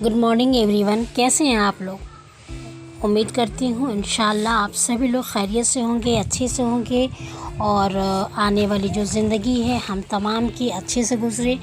Good morning everyone. कैसे हैं आप लोग? उम्मीद करती हूँ इंशाल्लाह आप सभी लोग खैरियत से होंगे, अच्छे से होंगे और आने वाली जो ज़िंदगी है हम तमाम की अच्छे से गुज़रे।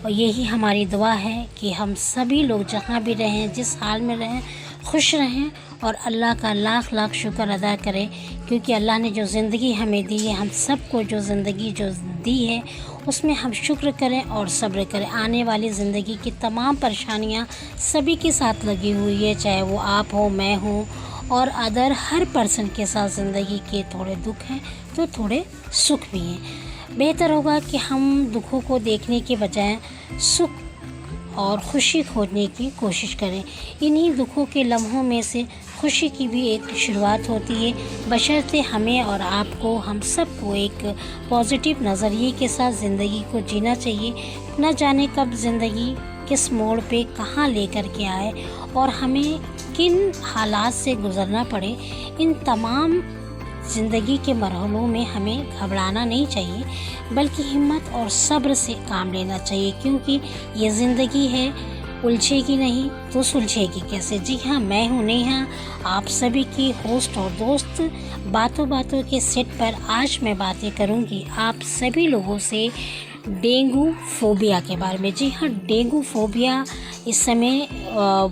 और यही हमारी दुआ है कि हम सभी लोग जहाँ भी रहें, जिस हाल में रहें, खुश रहें और अल्लाह का लाख लाख शुक्र अदा करें, क्योंकि अल्लाह ने जो ज़िंदगी हमें दी है, हम सबको जो ज़िंदगी जो दी है उसमें हम शुक्र करें और सब्र करें। आने वाली ज़िंदगी की तमाम परेशानियां सभी के साथ लगी हुई है, चाहे वो आप हो, मैं हूँ और अदर हर पर्सन के साथ ज़िंदगी के थोड़े दुख हैं तो थोड़े सुख भी हैं। बेहतर होगा कि हम दुखों को देखने के बजाय सुख और खुशी खोजने की कोशिश करें। इन्हीं दुखों के लम्हों में से खुशी की भी एक शुरुआत होती है, बशर्ते हमें और आपको, हम सबको एक पॉजिटिव नज़रिए के साथ ज़िंदगी को जीना चाहिए। न जाने कब ज़िंदगी किस मोड़ पे कहाँ लेकर के आए और हमें किन हालात से गुज़रना पड़े। इन तमाम ज़िंदगी के मरहलों में हमें घबराना नहीं चाहिए, बल्कि हिम्मत और सब्र से काम लेना चाहिए, क्योंकि ये ज़िंदगी है, उलझेगी नहीं तो सुलझेगी कैसे। जी हाँ, मैं हूँ नेहा, आप सभी की होस्ट और दोस्त। बातों बातों के सेट पर आज मैं बातें करूँगी आप सभी लोगों से डेंगू फोबिया के बारे में। जी हाँ, डेंगू फोबिया इस समय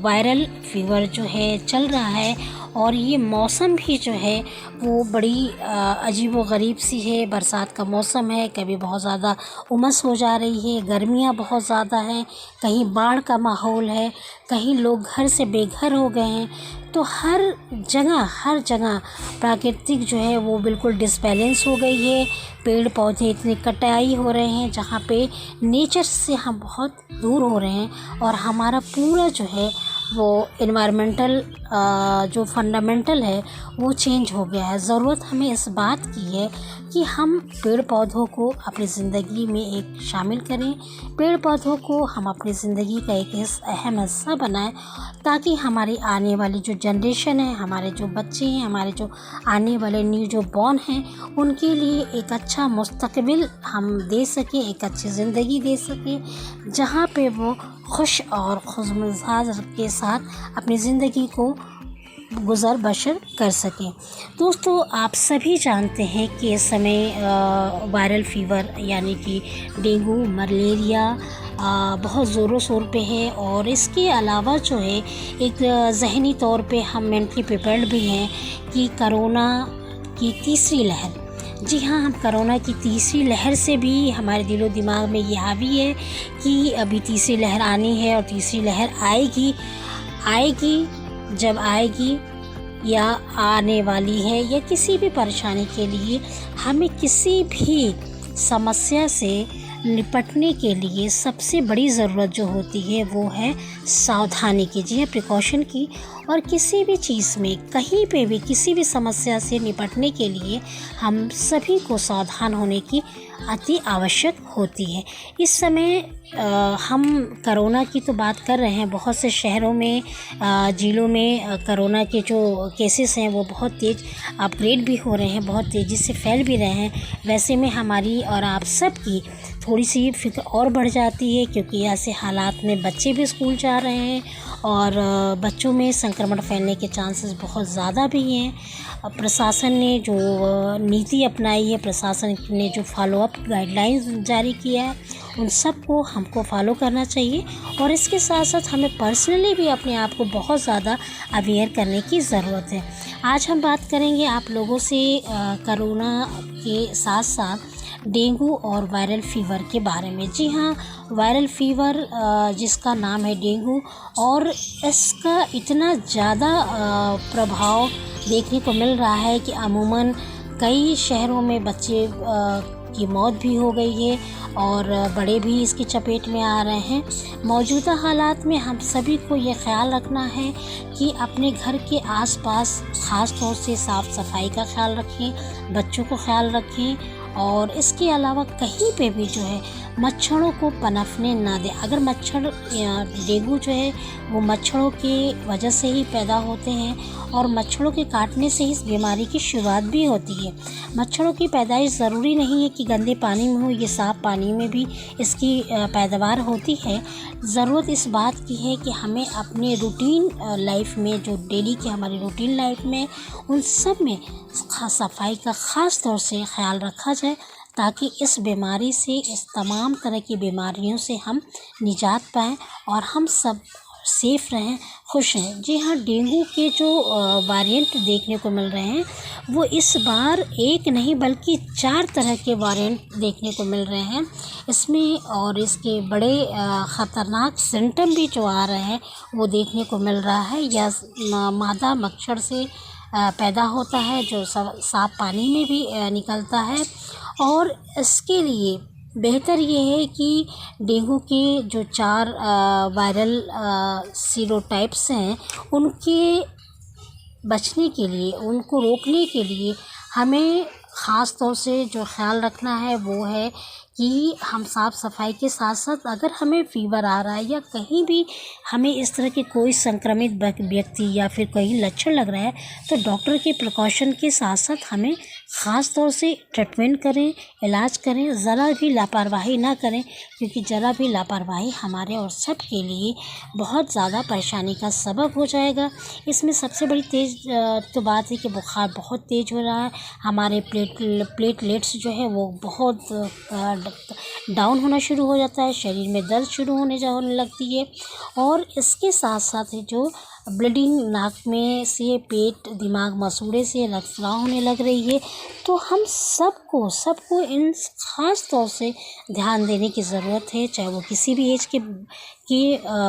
वायरल फीवर जो है चल रहा है और ये मौसम भी जो है वो बड़ी अजीब व गरीब सी है। बरसात का मौसम है, कभी बहुत ज़्यादा उमस हो जा रही है, गर्मियाँ बहुत ज़्यादा हैं, कहीं बाढ़ का माहौल है, कहीं लोग घर से बेघर हो गए हैं। तो हर जगह प्राकृतिक जो है वो बिल्कुल डिसबैलेंस हो गई है। पेड़ पौधे इतनी कटाई हो रहे हैं, जहाँ पे नेचर से हम बहुत दूर हो रहे हैं और हमारा पूरा जो है वो इन्वायरमेंटल जो फंडामेंटल है वो चेंज हो गया है। ज़रूरत हमें इस बात की है कि हम पेड़ पौधों को अपनी ज़िंदगी में एक शामिल करें, पेड़ पौधों को हम अपनी ज़िंदगी का एक अहम हिस्सा बनाएं, ताकि हमारी आने वाली जो जनरेशन है, हमारे जो बच्चे हैं, हमारे जो आने वाले न्यू जो बॉर्न हैं, उनके लिए एक अच्छा मुस्तकबिल हम दे सकें, एक अच्छी ज़िंदगी दे सकें, जहाँ पे वो खुश और खुशमिजाज के साथ अपनी ज़िंदगी को गुज़र बसर कर सकें। दोस्तों, आप सभी जानते हैं कि इस समय वायरल फ़ीवर यानी कि डेंगू, मलेरिया बहुत ज़ोरों शोर पे है और इसके अलावा जो है एक ज़हनी तौर पे हम मेंटली प्रिपेयर्ड भी हैं कि कोरोना की तीसरी लहर। जी हाँ, हम कोरोना की तीसरी लहर से भी हमारे दिलो दिमाग में ये हावी है कि अभी तीसरी लहर आनी है और तीसरी लहर आएगी जब आएगी या आने वाली है, या किसी भी परेशानी के लिए हमें किसी भी समस्या से निपटने के लिए सबसे बड़ी ज़रूरत जो होती है वो है सावधानी की। जी हाँ, प्रिकॉशन की। और किसी भी चीज़ में, कहीं पे भी, किसी भी समस्या से निपटने के लिए हम सभी को सावधान होने की अति आवश्यक होती है। इस समय हम कोरोना की तो बात कर रहे हैं, बहुत से शहरों में, ज़िलों में कोरोना के जो केसेस हैं वो बहुत तेज़ अपग्रेड भी हो रहे हैं, बहुत तेज़ी से फैल भी रहे हैं। वैसे में हमारी और आप सब की थोड़ी सी फिक्र और बढ़ जाती है, क्योंकि ऐसे हालात में बच्चे भी स्कूल जा रहे हैं और बच्चों में संक्रमण फैलने के चांसेस बहुत ज़्यादा भी हैं। प्रशासन ने जो नीति अपनाई है, प्रशासन ने जो फॉलोअप गाइडलाइंस जारी किया है, उन सब को हमको फॉलो करना चाहिए। और इसके साथ साथ हमें पर्सनली भी अपने आप को बहुत ज़्यादा अवेयर करने की ज़रूरत है। आज हम बात करेंगे आप लोगों से कोरोना के साथ साथ डेंगू और वायरल फ़ीवर के बारे में। जी हाँ, वायरल फ़ीवर जिसका नाम है डेंगू, और इसका इतना ज़्यादा प्रभाव देखने को मिल रहा है कि अमूमन कई शहरों में बच्चे की मौत भी हो गई है और बड़े भी इसकी चपेट में आ रहे हैं। मौजूदा हालात में हम सभी को ये ख्याल रखना है कि अपने घर के आसपास ख़ास तौर से साफ़ सफाई का ख्याल रखें, बच्चों को ख्याल रखें और इसके अलावा कहीं पे भी जो है मच्छरों को पनपने ना दें। अगर मच्छर डेंगू जो है वो मच्छरों की वजह से ही पैदा होते हैं और मच्छरों के काटने से ही इस बीमारी की शुरुआत भी होती है। मच्छरों की पैदाइश ज़रूरी नहीं है कि गंदे पानी में हो, ये साफ़ पानी में भी इसकी पैदावार होती है। ज़रूरत इस बात की है कि हमें अपने रूटीन लाइफ में, जो डेली की हमारी रूटीन लाइफ में, उन सब में सफाई का ख़ास तौर से ख्याल रखा जाए, ताकि इस बीमारी से, इस तमाम तरह की बीमारियों से हम निजात पाएँ और हम सब सेफ़ रहें, खुश रहें। जी हाँ, डेंगू के जो वेरिएंट देखने को मिल रहे हैं वो इस बार एक नहीं बल्कि 4 तरह के वेरिएंट देखने को मिल रहे हैं इसमें, और इसके बड़े ख़तरनाक सिम्टम भी जो आ रहे हैं वो देखने को मिल रहा है। यह मादा मच्छर से पैदा होता है, जो साफ़ पानी में भी निकलता है। और इसके लिए बेहतर ये है कि डेंगू के जो 4 वायरल सीरोटाइप्स हैं, उनके बचने के लिए, उनको रोकने के लिए हमें ख़ास तौर से जो ख्याल रखना है वो है कि हम साफ़ सफाई के साथ साथ, अगर हमें फ़ीवर आ रहा है या कहीं भी हमें इस तरह के कोई संक्रमित व्यक्ति या फिर कहीं लक्षण लग रहा है, तो डॉक्टर के प्रिकॉशन के साथ साथ हमें ख़ास तौर से ट्रीटमेंट करें, इलाज करें, ज़रा भी लापरवाही ना करें, क्योंकि ज़रा भी लापरवाही हमारे और सब के लिए बहुत ज़्यादा परेशानी का सबब हो जाएगा। इसमें सबसे बड़ी तेज़ तो बात है कि बुखार बहुत तेज़ हो रहा है, हमारे प्लेटलेट्स जो है वो बहुत डाउन होना शुरू हो जाता है, शरीर में दर्द शुरू होने लगती है, और इसके साथ साथ जो ब्लीडिंग नाक में से, पेट, दिमाग, मसूड़े से रक्तस्राव होने लग रही है। तो हम सबको इन ख़ास तौर से ध्यान देने की ज़रूरत है, चाहे वो किसी भी एज के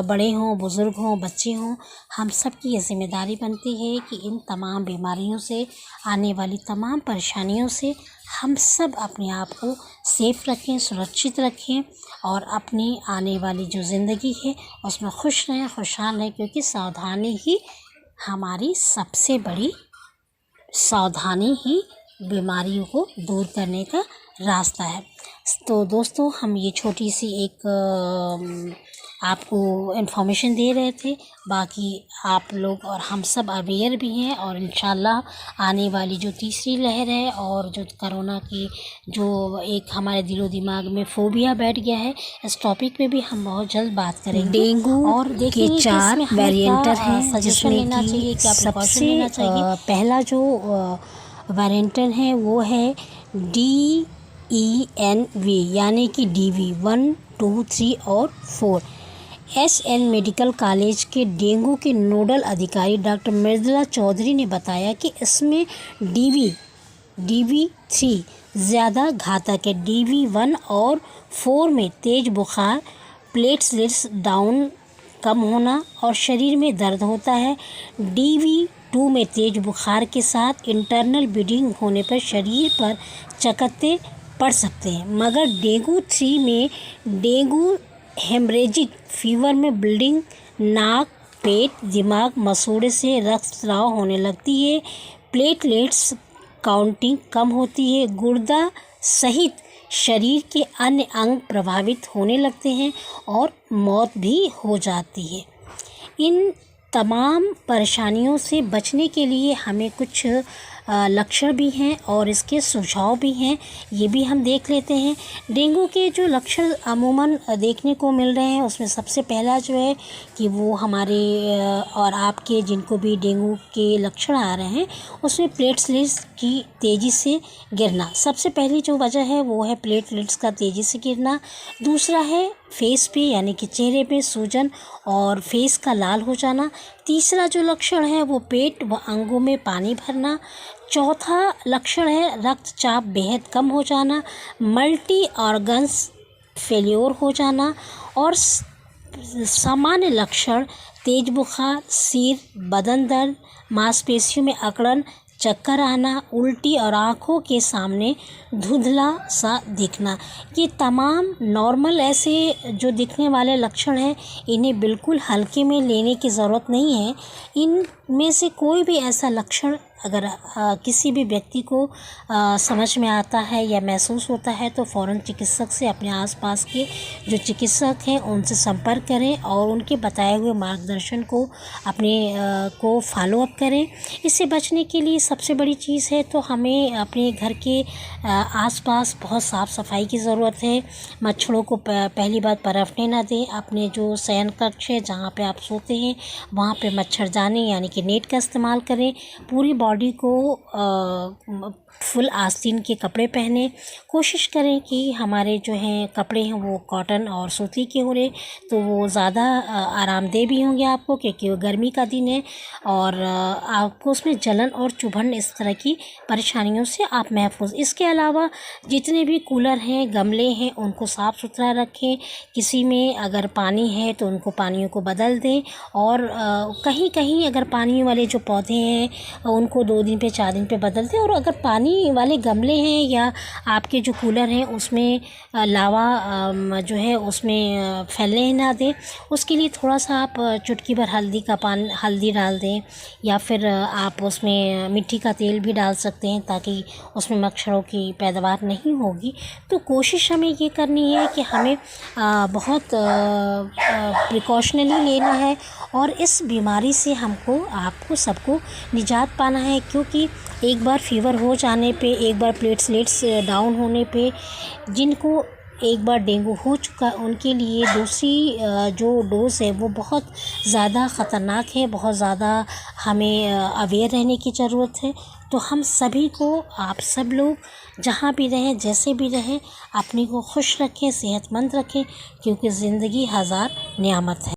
बड़े हों, बुज़ुर्ग हों, बच्चे हों। हम सब की ये ज़िम्मेदारी बनती है कि इन तमाम बीमारियों से, आने वाली तमाम परेशानियों से हम सब अपने आप को सेफ़ रखें, सुरक्षित रखें, और अपनी आने वाली जो ज़िंदगी है उसमें खुश रहें, खुशहाल रहें, क्योंकि सावधानी ही हमारी सबसे बड़ी सावधानी ही बीमारियों को दूर करने का रास्ता है। तो दोस्तों, हम ये छोटी सी एक आपको इन्फॉर्मेशन दे रहे थे। बाकी आप लोग और हम सब अवेयर भी हैं, और इंशाल्लाह आने वाली जो तीसरी लहर है और जो कोरोना की जो एक हमारे दिलो दिमाग में फोबिया बैठ गया है, इस टॉपिक पे भी हम बहुत जल्द बात करेंगे। डेंगू और के 4 वेरिएंटर हैं, जिसमें कि सबसे पहला जो वेरिएंटर है वो है DENV, यानी कि DV 1, 2, 3 और 4। SN मेडिकल कॉलेज के डेंगू के नोडल अधिकारी डॉक्टर मृदुला चौधरी ने बताया कि इसमें DV3 ज़्यादा घातक है। DV 1 और 4 में तेज़ बुखार, प्लेटलेट्स डाउन कम होना और शरीर में दर्द होता है। DV 2 में तेज़ बुखार के साथ इंटरनल ब्लीडिंग होने पर शरीर पर चकत्ते पड़ सकते हैं, मगर डेंगू 3 में डेंगू हेमरेजिक फीवर में ब्लीडिंग, नाक, पेट, दिमाग, मसूड़े से रक्तस्राव होने लगती है, प्लेटलेट्स काउंटिंग कम होती है, गुर्दा सहित शरीर के अन्य अंग प्रभावित होने लगते हैं और मौत भी हो जाती है। इन तमाम परेशानियों से बचने के लिए हमें कुछ लक्षण भी हैं और इसके सुझाव भी हैं, ये भी हम देख लेते हैं। डेंगू के जो लक्षण अमूमन देखने को मिल रहे हैं, उसमें सबसे पहला जो है कि वो हमारे और आपके जिनको भी डेंगू के लक्षण आ रहे हैं, उसमें प्लेटलेट्स की तेज़ी से गिरना सबसे पहली जो वजह है, वो है प्लेटलेट्स का तेज़ी से गिरना। दूसरा है फेस पे, यानी कि चेहरे पे सूजन और फेस का लाल हो जाना। तीसरा जो लक्षण है वो पेट व अंगों में पानी भरना। चौथा लक्षण है रक्तचाप बेहद कम हो जाना, मल्टी ऑर्गन्स फेल्योर हो जाना। और सामान्य लक्षण तेज बुखार, सिर, बदन दर्द, मांसपेशियों में अकड़न, चक्कर आना, उल्टी और आँखों के सामने धुंधला सा दिखना। ये तमाम नॉर्मल ऐसे जो दिखने वाले लक्षण हैं, इन्हें बिल्कुल हल्के में लेने की ज़रूरत नहीं है। इन में से कोई भी ऐसा लक्षण अगर किसी भी व्यक्ति को समझ में आता है या महसूस होता है तो फ़ौरन चिकित्सक से, अपने आसपास के जो चिकित्सक हैं उनसे संपर्क करें और उनके बताए हुए मार्गदर्शन को को फॉलो अप करें। इससे बचने के लिए सबसे बड़ी चीज़ है तो हमें अपने घर के आसपास बहुत साफ़ सफाई की ज़रूरत है। मच्छरों को पहली बात पनपने ना दें। अपने जो शयन कक्ष है जहाँ पे आप सोते हैं वहाँ पे मच्छरदानी यानी कि नेट का इस्तेमाल करें। पूरी बॉडी को फुल आस्तीन के कपड़े पहने। कोशिश करें कि हमारे जो हैं कपड़े हैं वो कॉटन और सूती के हो रहे तो वो ज़्यादा आरामदेह भी होंगे आपको, क्योंकि वो गर्मी का दिन है और आपको उसमें जलन और चुभन इस तरह की परेशानियों से आप महफूज। इसके अलावा जितने भी कूलर हैं, गमले हैं, उनको साफ़ सुथरा रखें। किसी में अगर पानी है तो उनको पानियों को बदल दें और कहीं कहीं अगर पानी वाले जो पौधे हैं उनको 2 दिन पे 4 दिन पे बदल दें। और अगर पानी वाले गमले हैं या आपके जो कूलर हैं उसमें लावा जो है उसमें फैलने ना दें। उसके लिए थोड़ा सा आप चुटकी भर हल्दी डाल दें या फिर आप उसमें मिट्टी का तेल भी डाल सकते हैं ताकि उसमें मच्छरों की पैदावार नहीं होगी। तो कोशिश हमें ये करनी है कि हमें बहुत प्रिकॉशनली लेना है और इस बीमारी से आपको सबको निजात पाना है। क्योंकि एक बार फीवर हो जाने पे, एक बार प्लेटलेट्स डाउन होने पे, जिनको एक बार डेंगू हो चुका उनके लिए दूसरी जो डोज़ है वो बहुत ज़्यादा ख़तरनाक है। बहुत ज़्यादा हमें अवेयर रहने की ज़रूरत है। तो हम सभी को, आप सब लोग जहाँ भी रहें, जैसे भी रहें, अपने को खुश रखें, सेहतमंद रखें, क्योंकि ज़िंदगी हज़ार नियामत है।